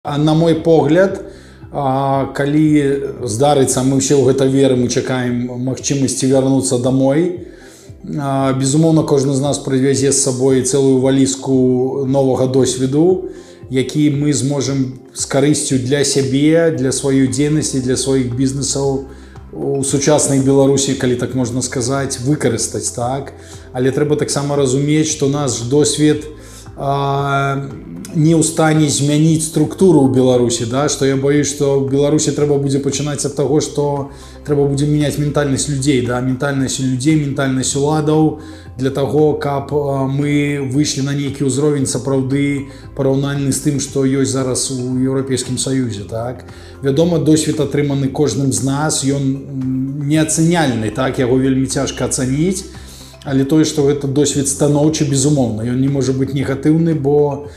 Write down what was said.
На мой погляд, калі здарыцца, мы ўсе ў гэта верым і чакаем магчымасці вярнуцца домой. Безумоўна, кожны з нас прывязе з сабой цэлую валізку новага досведу, які мы зможам з карысцю для сябе, для сваёй дзейнасці, для сваіх бізнесаў у сучаснай Беларусі, калі так можна сказаць, выкарыстаць, так? Але трэба таксама разумець, што наш досвед не ў стане змяніць структуру ў Беларусі, да? Што я боюсь, што ў Беларусі трэба будзе пачынаць ад таго, што трэба будзе мяняць ментальнасць людзей, да? Ментальнасць людзей, ментальнасць уладаў, для таго, каб мы выйшлі на нейкі ўзровень сапраўды параўнальны з тым, што ёсць зараз у Еўрапейскім Саюзе, так? Вядома, досвед атрыманы кожным з нас, ён неацэняльны, так? Яго вельмі цяжка ацаніць, але тое, што гэта досвед станоўчы, безумоўна, ён не можа быць негатыўны, бо